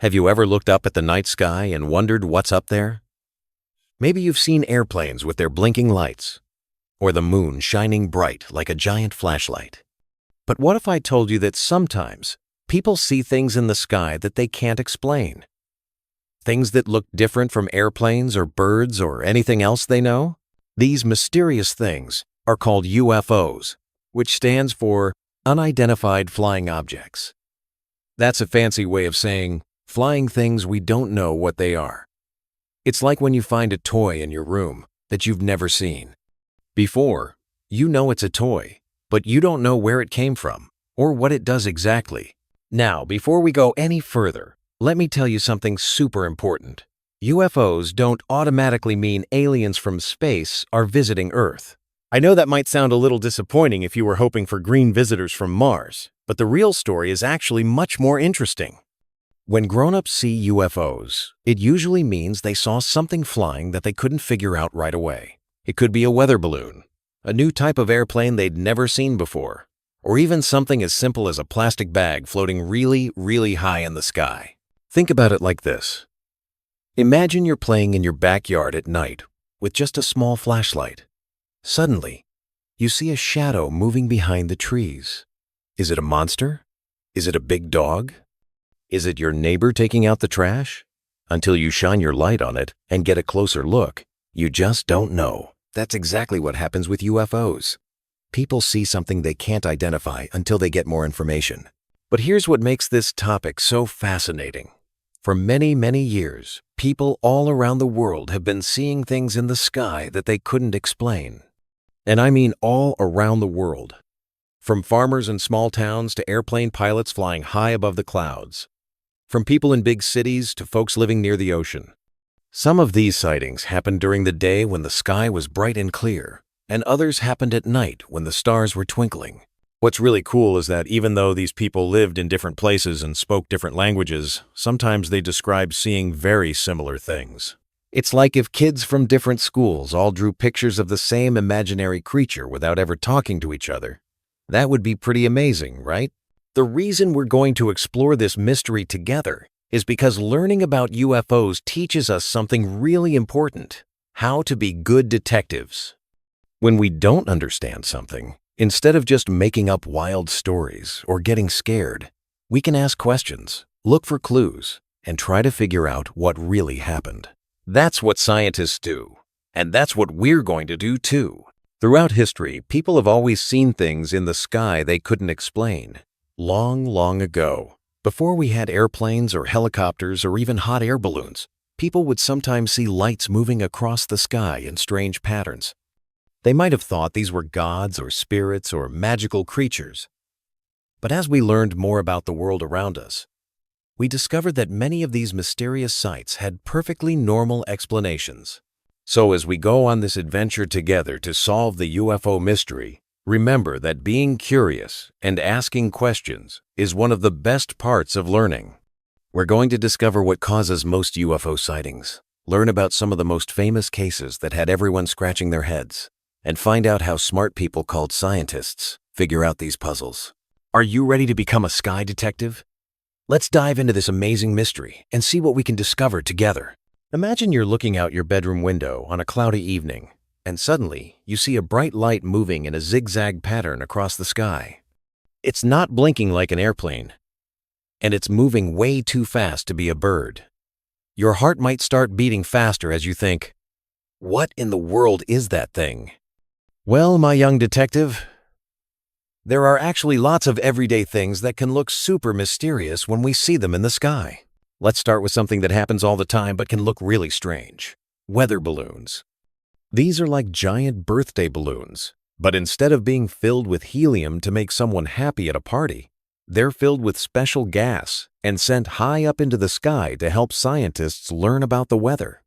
Have you ever looked up at the night sky and wondered what's up there? Maybe you've seen airplanes with their blinking lights, or the moon shining bright like a giant flashlight. But what if I told you that sometimes people see things in the sky that they can't explain? Things that look different from airplanes or birds or anything else they know? These mysterious things are called UFOs, which stands for Unidentified Flying Objects. That's a fancy way of saying flying things we don't know what they are. It's like when you find a toy in your room that you've never seen before. You know it's a toy, but you don't know where it came from or what it does exactly. Now, before we go any further, let me tell you something super important. UFOs don't automatically mean aliens from space are visiting Earth. I know that might sound a little disappointing if you were hoping for green visitors from Mars, but the real story is actually much more interesting. When grown-ups see UFOs, it usually means they saw something flying that they couldn't figure out right away. It could be a weather balloon, a new type of airplane they'd never seen before, or even something as simple as a plastic bag floating really, really high in the sky. Think about it like this. Imagine you're playing in your backyard at night with just a small flashlight. Suddenly, you see a shadow moving behind the trees. Is it a monster? Is it a big dog? Is it your neighbor taking out the trash? Until you shine your light on it and get a closer look, you just don't know. That's exactly what happens with UFOs. People see something they can't identify until they get more information. But here's what makes this topic so fascinating. For many, many years, people all around the world have been seeing things in the sky that they couldn't explain. And I mean all around the world. From farmers in small towns to airplane pilots flying high above the clouds. From people in big cities to folks living near the ocean. Some of these sightings happened during the day when the sky was bright and clear, and others happened at night when the stars were twinkling. What's really cool is that even though these people lived in different places and spoke different languages, sometimes they described seeing very similar things. It's like if kids from different schools all drew pictures of the same imaginary creature without ever talking to each other. That would be pretty amazing, right? The reason we're going to explore this mystery together is because learning about UFOs teaches us something really important: how to be good detectives. When we don't understand something, instead of just making up wild stories or getting scared, we can ask questions, look for clues, and try to figure out what really happened. That's what scientists do, and that's what we're going to do too. Throughout history, people have always seen things in the sky they couldn't explain. Long, long ago, before we had airplanes or helicopters or even hot air balloons, people would sometimes see lights moving across the sky in strange patterns. They might have thought these were gods or spirits or magical creatures. But as we learned more about the world around us, we discovered that many of these mysterious sights had perfectly normal explanations. So as we go on this adventure together to solve the UFO mystery, remember that being curious and asking questions is one of the best parts of learning. We're going to discover what causes most UFO sightings, learn about some of the most famous cases that had everyone scratching their heads, and find out how smart people called scientists figure out these puzzles. Are you ready to become a sky detective? Let's dive into this amazing mystery and see what we can discover together. Imagine you're looking out your bedroom window on a cloudy evening, and suddenly you see a bright light moving in a zigzag pattern across the sky. It's not blinking like an airplane, and it's moving way too fast to be a bird. Your heart might start beating faster as you think, "What in the world is that thing?" Well, my young detective, there are actually lots of everyday things that can look super mysterious when we see them in the sky. Let's start with something that happens all the time but can look really strange: weather balloons. These are like giant birthday balloons, but instead of being filled with helium to make someone happy at a party, they're filled with special gas and sent high up into the sky to help scientists learn about the weather.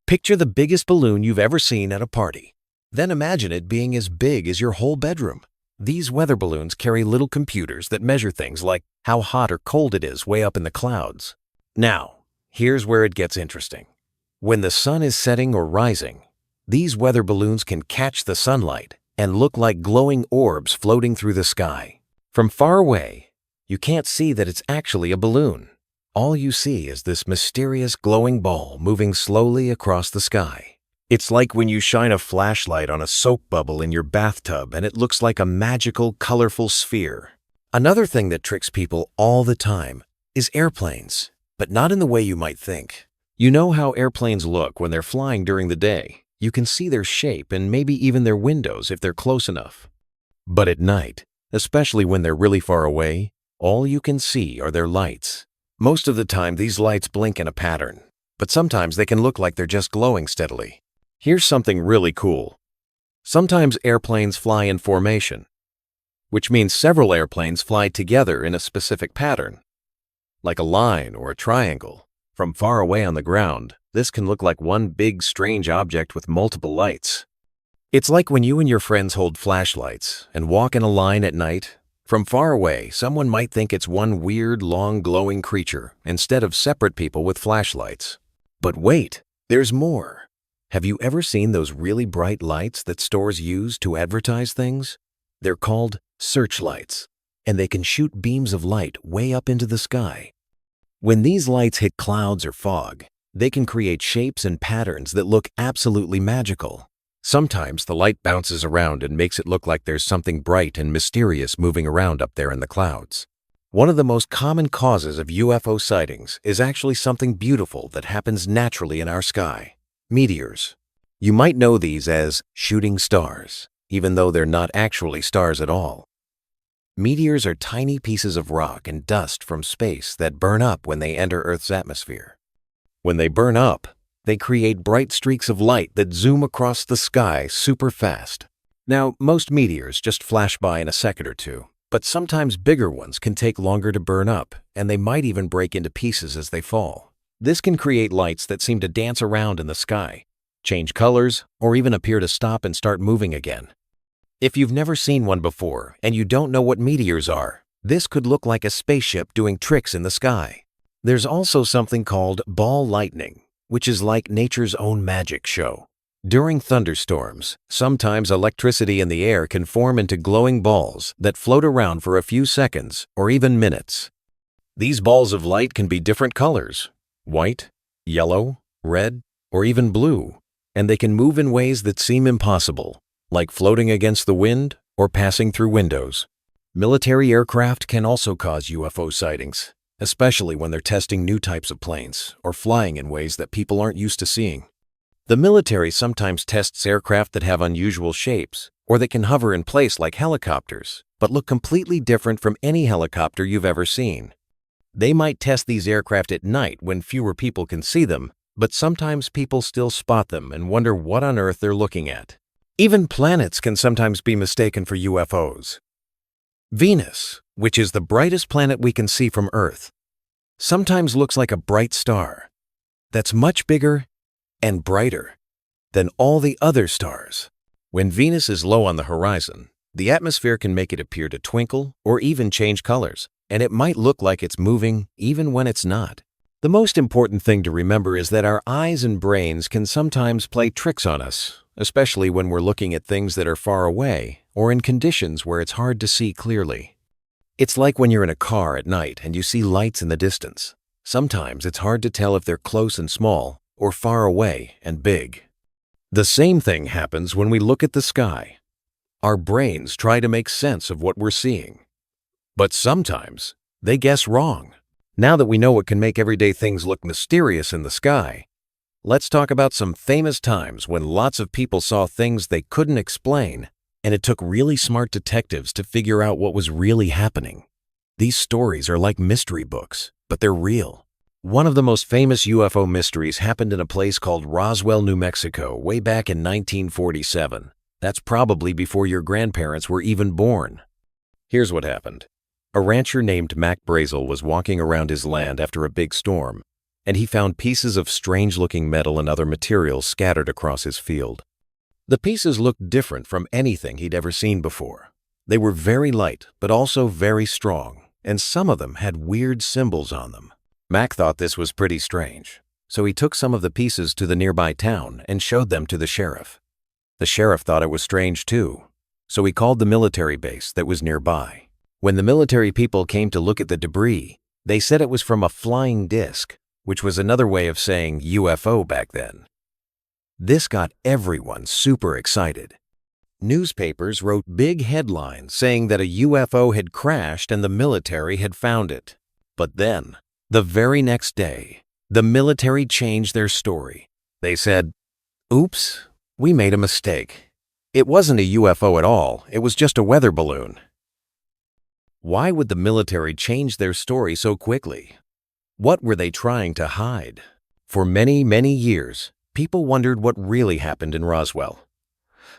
Picture the biggest balloon you've ever seen at a party. Then imagine it being as big as your whole bedroom. These weather balloons carry little computers that measure things like how hot or cold it is way up in the clouds. Now, here's where it gets interesting. When the sun is setting or rising, these weather balloons can catch the sunlight and look like glowing orbs floating through the sky. From far away, you can't see that it's actually a balloon. All you see is this mysterious glowing ball moving slowly across the sky. It's like when you shine a flashlight on a soap bubble in your bathtub and it looks like a magical, colorful sphere. Another thing that tricks people all the time is airplanes, but not in the way you might think. You know how airplanes look when they're flying during the day. You can see their shape and maybe even their windows if they're close enough. But at night, especially when they're really far away, all you can see are their lights. Most of the time, these lights blink in a pattern, but sometimes they can look like they're just glowing steadily. Here's something really cool. Sometimes airplanes fly in formation, which means several airplanes fly together in a specific pattern, like a line or a triangle. From far away on the ground, this can look like one big strange object with multiple lights. It's like when you and your friends hold flashlights and walk in a line at night. From far away, someone might think it's one weird, long, glowing creature instead of separate people with flashlights. But wait, there's more. Have you ever seen those really bright lights that stores use to advertise things? They're called searchlights, and they can shoot beams of light way up into the sky. When these lights hit clouds or fog, they can create shapes and patterns that look absolutely magical. Sometimes the light bounces around and makes it look like there's something bright and mysterious moving around up there in the clouds. One of the most common causes of UFO sightings is actually something beautiful that happens naturally in our sky: meteors. You might know these as shooting stars, even though they're not actually stars at all. Meteors are tiny pieces of rock and dust from space that burn up when they enter Earth's atmosphere. When they burn up, they create bright streaks of light that zoom across the sky super fast. Now, most meteors just flash by in a second or two, but sometimes bigger ones can take longer to burn up, and they might even break into pieces as they fall. This can create lights that seem to dance around in the sky, change colors, or even appear to stop and start moving again. If you've never seen one before and you don't know what meteors are, this could look like a spaceship doing tricks in the sky. There's also something called ball lightning, which is like nature's own magic show. During thunderstorms, sometimes electricity in the air can form into glowing balls that float around for a few seconds or even minutes. These balls of light can be different colors: white, yellow, red, or even blue, and they can move in ways that seem impossible, like floating against the wind or passing through windows. Military aircraft can also cause UFO sightings, especially when they're testing new types of planes or flying in ways that people aren't used to seeing. The military sometimes tests aircraft that have unusual shapes or that can hover in place like helicopters, but look completely different from any helicopter you've ever seen. They might test these aircraft at night when fewer people can see them, but sometimes people still spot them and wonder what on earth they're looking at. Even planets can sometimes be mistaken for UFOs. Venus, which is the brightest planet we can see from Earth, sometimes looks like a bright star that's much bigger and brighter than all the other stars. When Venus is low on the horizon, the atmosphere can make it appear to twinkle or even change colors, and it might look like it's moving even when it's not. The most important thing to remember is that our eyes and brains can sometimes play tricks on us, especially when we're looking at things that are far away or in conditions where it's hard to see clearly. It's like when you're in a car at night and you see lights in the distance. Sometimes it's hard to tell if they're close and small or far away and big. The same thing happens when we look at the sky. Our brains try to make sense of what we're seeing, but sometimes they guess wrong. Now that we know what can make everyday things look mysterious in the sky, let's talk about some famous times when lots of people saw things they couldn't explain, and it took really smart detectives to figure out what was really happening. These stories are like mystery books, but they're real. One of the most famous UFO mysteries happened in a place called Roswell, New Mexico, way back in 1947. That's probably before your grandparents were even born. Here's what happened. A rancher named Mac Brazel was walking around his land after a big storm, and he found pieces of strange-looking metal and other materials scattered across his field. The pieces looked different from anything he'd ever seen before. They were very light, but also very strong, and some of them had weird symbols on them. Mac thought this was pretty strange, so he took some of the pieces to the nearby town and showed them to the sheriff. The sheriff thought it was strange too, so he called the military base that was nearby. When the military people came to look at the debris, They said it was from a flying disc, which was another way of saying UFO back then. This got everyone super excited. Newspapers wrote big headlines saying that a UFO had crashed and the military had found it. But then, the very next day, the military changed their story. They said, "Oops, we made a mistake. It wasn't a UFO at all, it was just a weather balloon." Why would the military change their story so quickly? What were they trying to hide? For many, many years, people wondered what really happened in Roswell.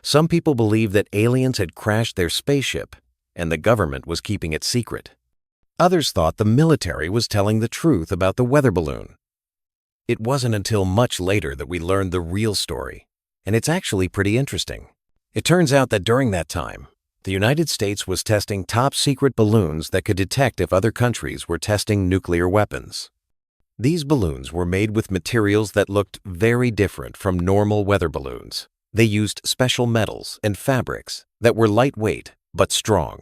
Some people believed that aliens had crashed their spaceship and the government was keeping it secret. Others thought the military was telling the truth about the weather balloon. It wasn't until much later that we learned the real story, and it's actually pretty interesting. It turns out that during that time, the United States was testing top-secret balloons that could detect if other countries were testing nuclear weapons. These balloons were made with materials that looked very different from normal weather balloons. They used special metals and fabrics that were lightweight but strong.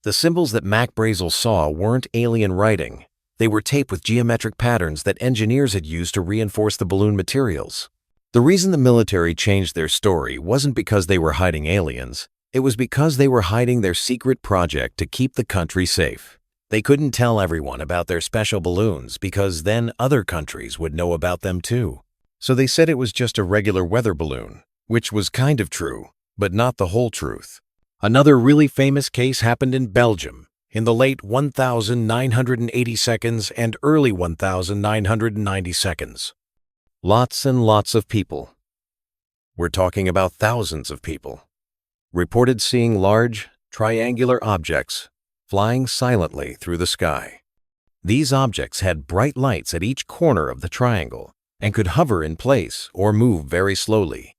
The symbols that Mac Brazel saw weren't alien writing. They were taped with geometric patterns that engineers had used to reinforce the balloon materials. The reason the military changed their story wasn't because they were hiding aliens. It was because they were hiding their secret project to keep the country safe. They couldn't tell everyone about their special balloons because then other countries would know about them too. So they said it was just a regular weather balloon, which was kind of true, but not the whole truth. Another really famous case happened in Belgium in the late 1980 seconds and early 1990 seconds. Lots and lots of people. We're talking about thousands of people. Reported seeing large, triangular objects flying silently through the sky. These objects had bright lights at each corner of the triangle and could hover in place or move very slowly.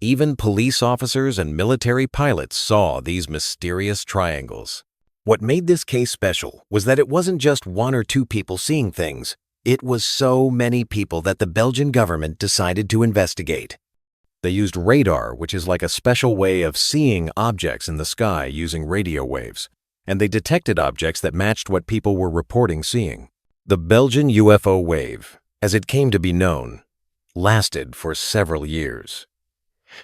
Even police officers and military pilots saw these mysterious triangles. What made this case special was that it wasn't just one or two people seeing things. It was so many people that the Belgian government decided to investigate. They used radar, which is like a special way of seeing objects in the sky using radio waves, and they detected objects that matched what people were reporting seeing. The Belgian UFO wave, as it came to be known, lasted for several years.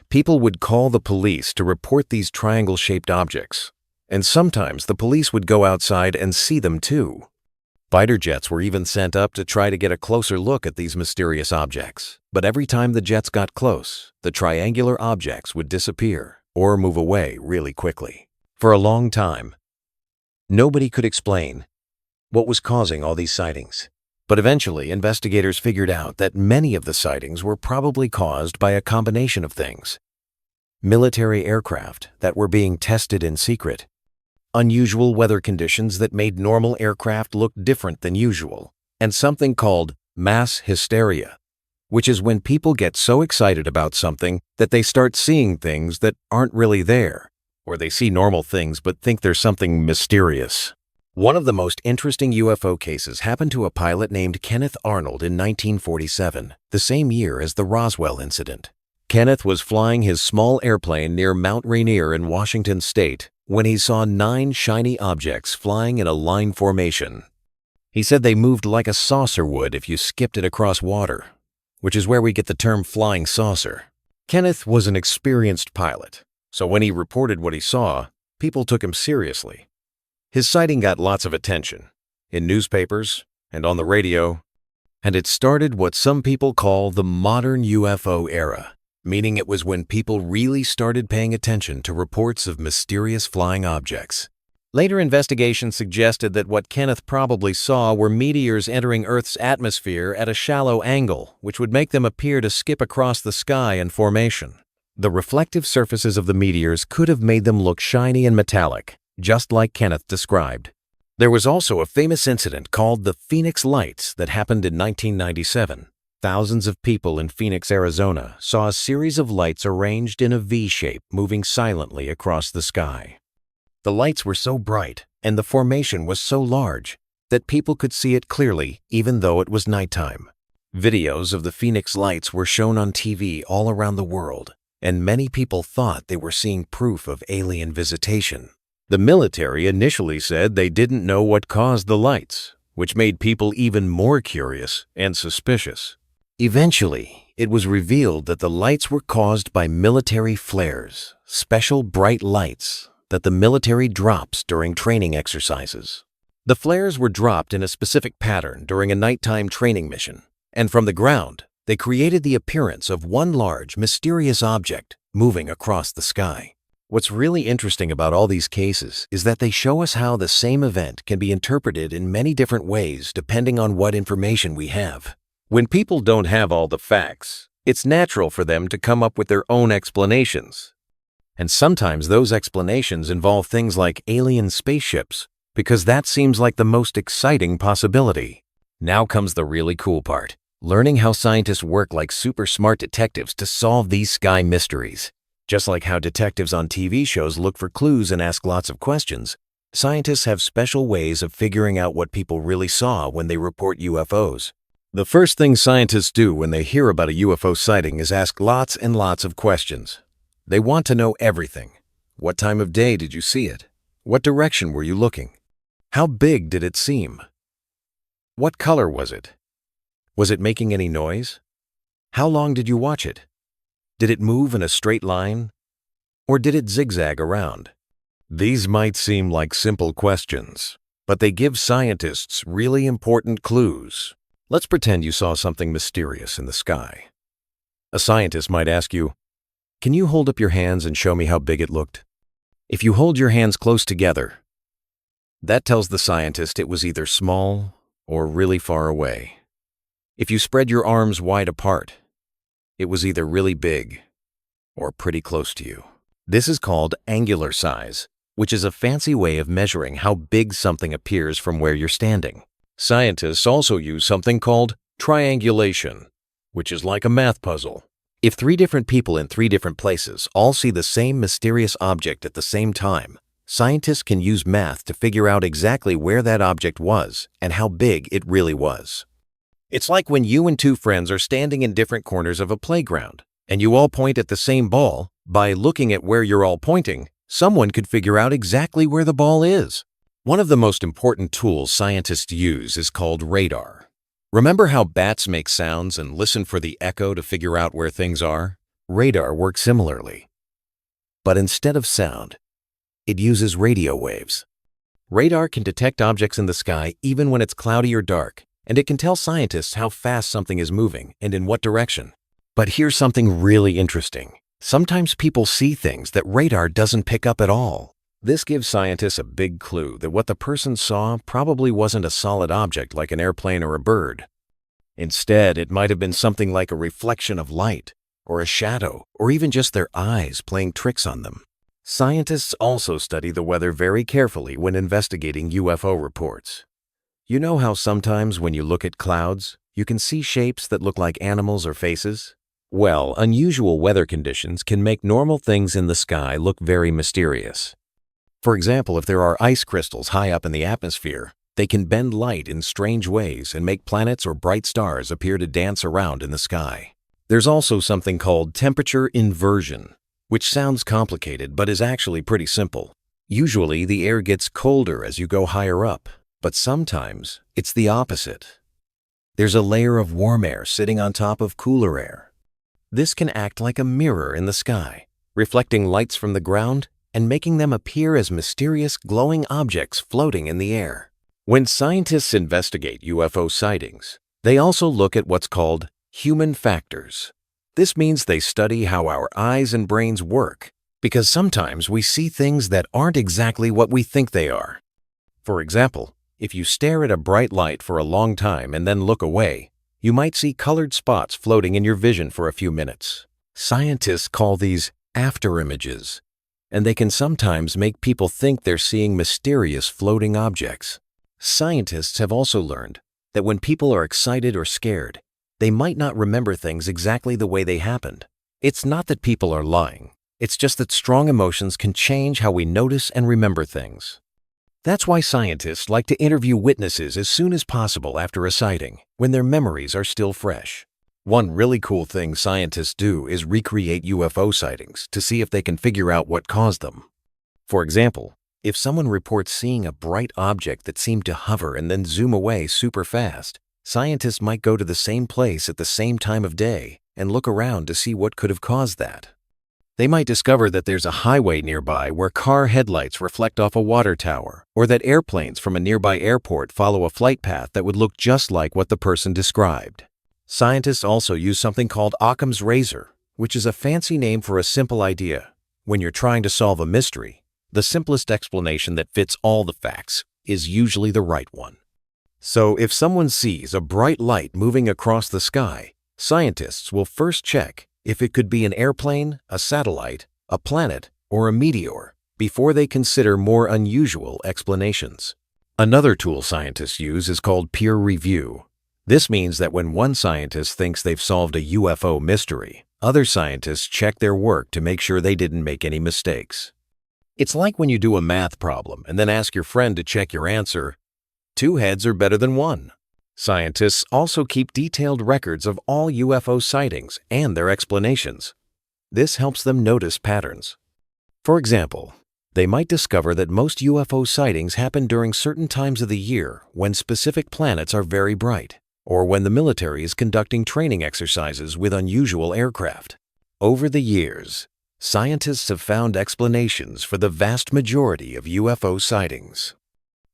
People would call the police to report these triangle-shaped objects, and sometimes the police would go outside and see them too. Fighter jets were even sent up to try to get a closer look at these mysterious objects. But every time the jets got close, the triangular objects would disappear or move away really quickly. For a long time, nobody could explain what was causing all these sightings. But eventually, investigators figured out that many of the sightings were probably caused by a combination of things. Military aircraft that were being tested in secret, unusual weather conditions that made normal aircraft look different than usual, and something called mass hysteria, which is when people get so excited about something that they start seeing things that aren't really there, or they see normal things but think there's something mysterious. One of the most interesting UFO cases happened to a pilot named Kenneth Arnold in 1947, the same year as the Roswell incident. Kenneth was flying his small airplane near Mount Rainier in Washington State when he saw 9 shiny objects flying in a line formation. He said they moved like a saucer would if you skipped it across water, which is where we get the term flying saucer. Kenneth was an experienced pilot, so when he reported what he saw, people took him seriously. His sighting got lots of attention, in newspapers and on the radio, and it started what some people call the modern UFO era, meaning it was when people really started paying attention to reports of mysterious flying objects. Later investigations suggested that what Kenneth probably saw were meteors entering Earth's atmosphere at a shallow angle, which would make them appear to skip across the sky in formation. The reflective surfaces of the meteors could have made them look shiny and metallic, just like Kenneth described. There was also a famous incident called the Phoenix Lights that happened in 1997. Thousands of people in Phoenix, Arizona, saw a series of lights arranged in a V shape moving silently across the sky. The lights were so bright and the formation was so large that people could see it clearly even though it was nighttime. Videos of the Phoenix Lights were shown on TV all around the world, and many people thought they were seeing proof of alien visitation. The military initially said they didn't know what caused the lights, which made people even more curious and suspicious. Eventually, it was revealed that the lights were caused by military flares, special bright lights that the military drops during training exercises. The flares were dropped in a specific pattern during a nighttime training mission, and from the ground, they created the appearance of one large, mysterious object moving across the sky. What's really interesting about all these cases is that they show us how the same event can be interpreted in many different ways depending on what information we have. When people don't have all the facts, it's natural for them to come up with their own explanations. And sometimes those explanations involve things like alien spaceships, because that seems like the most exciting possibility. Now comes the really cool part, learning how scientists work like super smart detectives to solve these sky mysteries. Just like how detectives on TV shows look for clues and ask lots of questions, scientists have special ways of figuring out what people really saw when they report UFOs. The first thing scientists do when they hear about a UFO sighting is ask lots and lots of questions. They want to know everything. What time of day did you see it? What direction were you looking? How big did it seem? What color was it? Was it making any noise? How long did you watch it? Did it move in a straight line? Or did it zigzag around? These might seem like simple questions, but they give scientists really important clues. Let's pretend you saw something mysterious in the sky. A scientist might ask you, "Can you hold up your hands and show me how big it looked?" If you hold your hands close together, that tells the scientist it was either small or really far away. If you spread your arms wide apart, it was either really big or pretty close to you. This is called angular size, which is a fancy way of measuring how big something appears from where you're standing. Scientists also use something called triangulation, which is like a math puzzle. If 3 different people in 3 different places all see the same mysterious object at the same time, scientists can use math to figure out exactly where that object was and how big it really was. It's like when you and 2 friends are standing in different corners of a playground, and you all point at the same ball. By looking at where you're all pointing, someone could figure out exactly where the ball is. One of the most important tools scientists use is called radar. Remember how bats make sounds and listen for the echo to figure out where things are? Radar works similarly. But instead of sound, it uses radio waves. Radar can detect objects in the sky even when it's cloudy or dark, and it can tell scientists how fast something is moving and in what direction. But here's something really interesting. Sometimes people see things that radar doesn't pick up at all. This gives scientists a big clue that what the person saw probably wasn't a solid object like an airplane or a bird. Instead, it might have been something like a reflection of light, or a shadow, or even just their eyes playing tricks on them. Scientists also study the weather very carefully when investigating UFO reports. You know how sometimes when you look at clouds, you can see shapes that look like animals or faces? Well, unusual weather conditions can make normal things in the sky look very mysterious. For example, if there are ice crystals high up in the atmosphere, they can bend light in strange ways and make planets or bright stars appear to dance around in the sky. There's also something called temperature inversion, which sounds complicated but is actually pretty simple. Usually, the air gets colder as you go higher up, but sometimes it's the opposite. There's a layer of warm air sitting on top of cooler air. This can act like a mirror in the sky, reflecting lights from the ground and making them appear as mysterious glowing objects floating in the air. When scientists investigate UFO sightings, they also look at what's called human factors. This means they study how our eyes and brains work, because sometimes we see things that aren't exactly what we think they are. For example, if you stare at a bright light for a long time and then look away, you might see colored spots floating in your vision for a few minutes. Scientists call these afterimages, and they can sometimes make people think they're seeing mysterious floating objects. Scientists have also learned that when people are excited or scared, they might not remember things exactly the way they happened. It's not that people are lying. It's just that strong emotions can change how we notice and remember things. That's why scientists like to interview witnesses as soon as possible after a sighting, when their memories are still fresh. One really cool thing scientists do is recreate UFO sightings to see if they can figure out what caused them. For example, If someone reports seeing a bright object that seemed to hover and then zoom away super fast, scientists might go to the same place at the same time of day and look around to see what could have caused that. They might discover that there's a highway nearby where car headlights reflect off a water tower, or that airplanes from a nearby airport follow a flight path that would look just like what the person described. Scientists also use something called Occam's razor, which is a fancy name for a simple idea. When you're trying to solve a mystery, the simplest explanation that fits all the facts is usually the right one. So if someone sees a bright light moving across the sky, scientists will first check if it could be an airplane, a satellite, a planet, or a meteor before they consider more unusual explanations. Another tool scientists use is called peer review. This means that when one scientist thinks they've solved a UFO mystery, other scientists check their work to make sure they didn't make any mistakes. It's like when you do a math problem and then ask your friend to check your answer. 2 heads are better than 1. Scientists also keep detailed records of all UFO sightings and their explanations. This helps them notice patterns. For example, they might discover that most UFO sightings happen during certain times of the year when specific planets are very bright, or when the military is conducting training exercises with unusual aircraft. Over the years, scientists have found explanations for the vast majority of UFO sightings.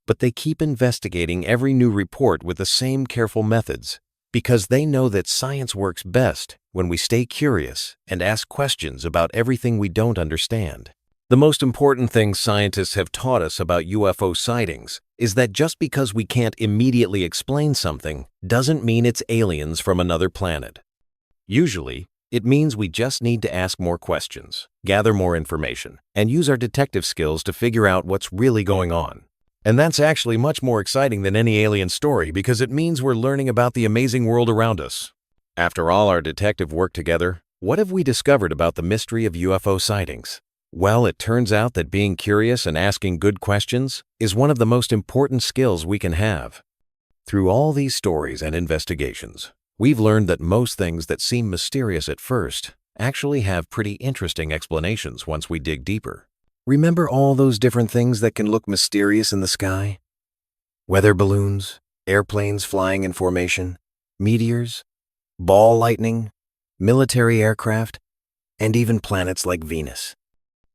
But they keep investigating every new report with the same careful methods because they know that science works best when we stay curious and ask questions about everything we don't understand. The most important thing scientists have taught us about UFO sightings is that just because we can't immediately explain something doesn't mean it's aliens from another planet. Usually, it means we just need to ask more questions, gather more information, and use our detective skills to figure out what's really going on. And that's actually much more exciting than any alien story because it means we're learning about the amazing world around us. After all our detective work together, what have we discovered about the mystery of UFO sightings? Well, it turns out that being curious and asking good questions is one of the most important skills we can have. Through all these stories and investigations, we've learned that most things that seem mysterious at first actually have pretty interesting explanations once we dig deeper. Remember all those different things that can look mysterious in the sky? Weather balloons, airplanes flying in formation, meteors, ball lightning, military aircraft, and even planets like Venus.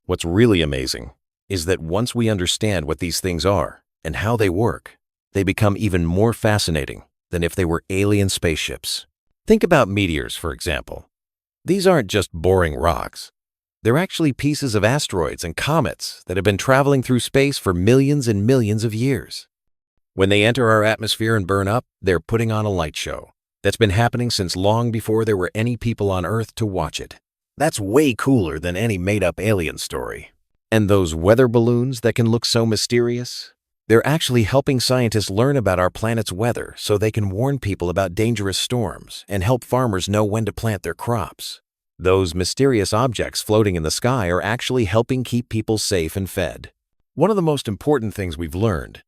What's really amazing is that once we understand what these things are and how they work, they become even more fascinating than if they were alien spaceships. Think about meteors, for example. These aren't just boring rocks. They're actually pieces of asteroids and comets that have been traveling through space for millions and millions of years. When they enter our atmosphere and burn up, they're putting on a light show that's been happening since long before there were any people on Earth to watch it. That's way cooler than any made-up alien story. And those weather balloons that can look so mysterious? They're actually helping scientists learn about our planet's weather so they can warn people about dangerous storms and help farmers know when to plant their crops. Those mysterious objects floating in the sky are actually helping keep people safe and fed. One of the most important things we've learned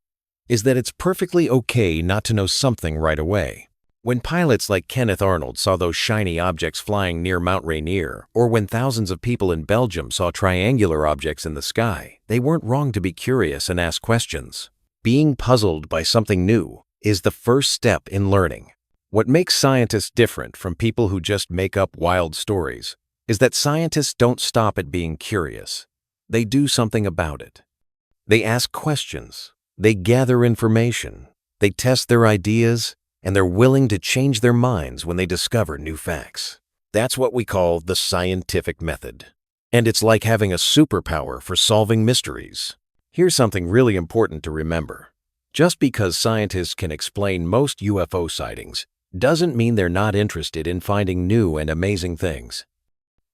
is that it's perfectly okay not to know something right away. When pilots like Kenneth Arnold saw those shiny objects flying near Mount Rainier, or when thousands of people in Belgium saw triangular objects in the sky, they weren't wrong to be curious and ask questions. Being puzzled by something new is the first step in learning. What makes scientists different from people who just make up wild stories is that scientists don't stop at being curious. They do something about it. They ask questions, they gather information, they test their ideas, and they're willing to change their minds when they discover new facts. That's what we call the scientific method. And it's like having a superpower for solving mysteries. Here's something really important to remember. Just because scientists can explain most UFO sightings doesn't mean they're not interested in finding new and amazing things.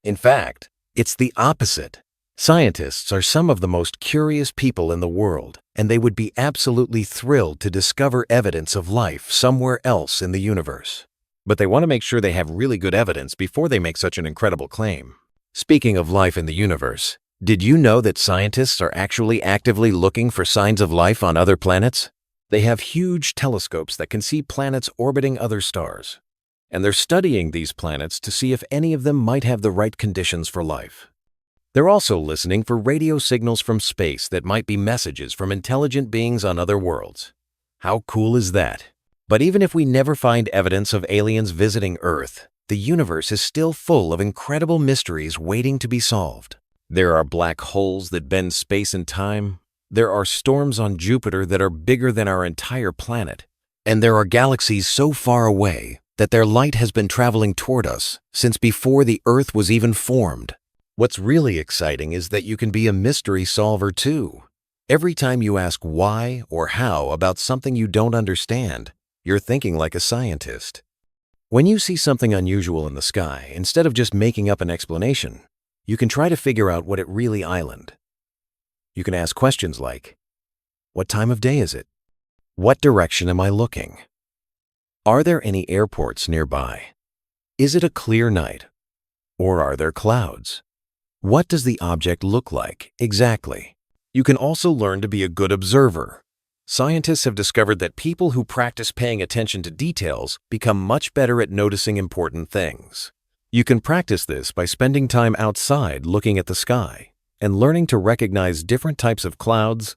In fact, it's the opposite. Scientists are some of the most curious people in the world, and they would be absolutely thrilled to discover evidence of life somewhere else in the universe. But they want to make sure they have really good evidence before they make such an incredible claim. Speaking of life in the universe, did you know that scientists are actually actively looking for signs of life on other planets? They have huge telescopes that can see planets orbiting other stars, and they're studying these planets to see if any of them might have the right conditions for life. They're also listening for radio signals from space that might be messages from intelligent beings on other worlds. How cool is that? But even if we never find evidence of aliens visiting Earth, the universe is still full of incredible mysteries waiting to be solved. There are black holes that bend space and time. There are storms on Jupiter that are bigger than our entire planet. And there are galaxies so far away that their light has been traveling toward us since before the Earth was even formed. What's really exciting is that you can be a mystery solver too. Every time you ask why or how about something you don't understand, you're thinking like a scientist. When you see something unusual in the sky, instead of just making up an explanation, you can try to figure out what it really island. You can ask questions like, what time of day is it? What direction am I looking? Are there any airports nearby? Is it a clear night? Or are there clouds? What does the object look like exactly? You can also learn to be a good observer. Scientists have discovered that people who practice paying attention to details become much better at noticing important things. You can practice this by spending time outside looking at the sky and learning to recognize different types of clouds,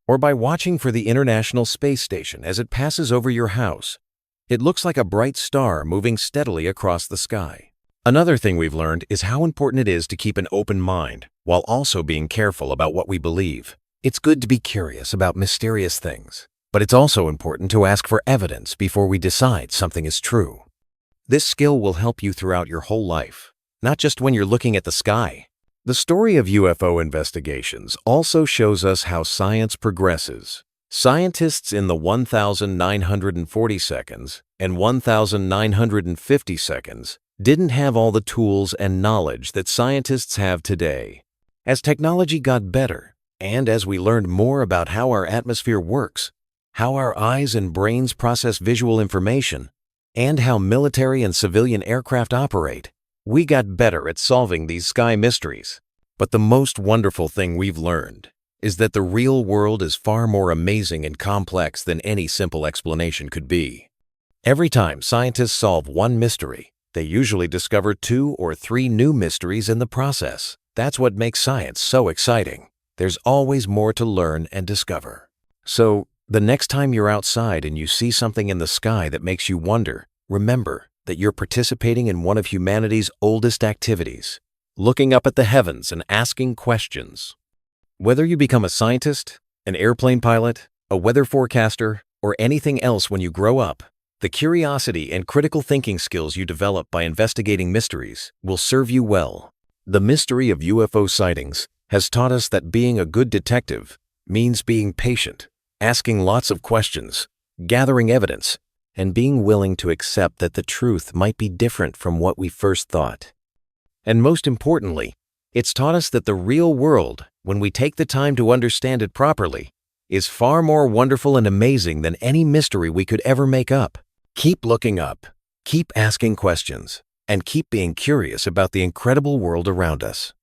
or by watching for the International Space Station as it passes over your house. It looks like a bright star moving steadily across the sky. Another thing we've learned is how important it is to keep an open mind while also being careful about what we believe. It's good to be curious about mysterious things, but it's also important to ask for evidence before we decide something is true. This skill will help you throughout your whole life, not just when you're looking at the sky. The story of UFO investigations also shows us how science progresses. Scientists in the 1940 seconds and 1950 seconds didn't have all the tools and knowledge that scientists have today. As technology got better, and as we learned more about how our atmosphere works, how our eyes and brains process visual information, and how military and civilian aircraft operate, we got better at solving these sky mysteries. But the most wonderful thing we've learned is that the real world is far more amazing and complex than any simple explanation could be. Every time scientists solve one mystery, they usually discover 2 or 3 new mysteries in the process. That's what makes science so exciting. There's always more to learn and discover. So, the next time you're outside and you see something in the sky that makes you wonder, remember that you're participating in one of humanity's oldest activities, looking up at the heavens and asking questions. Whether you become a scientist, an airplane pilot, a weather forecaster, or anything else when you grow up, the curiosity and critical thinking skills you develop by investigating mysteries will serve you well. The mystery of UFO sightings has taught us that being a good detective means being patient, asking lots of questions, gathering evidence, and being willing to accept that the truth might be different from what we first thought. And most importantly, it's taught us that the real world, when we take the time to understand it properly, is far more wonderful and amazing than any mystery we could ever make up. Keep looking up, keep asking questions, and keep being curious about the incredible world around us.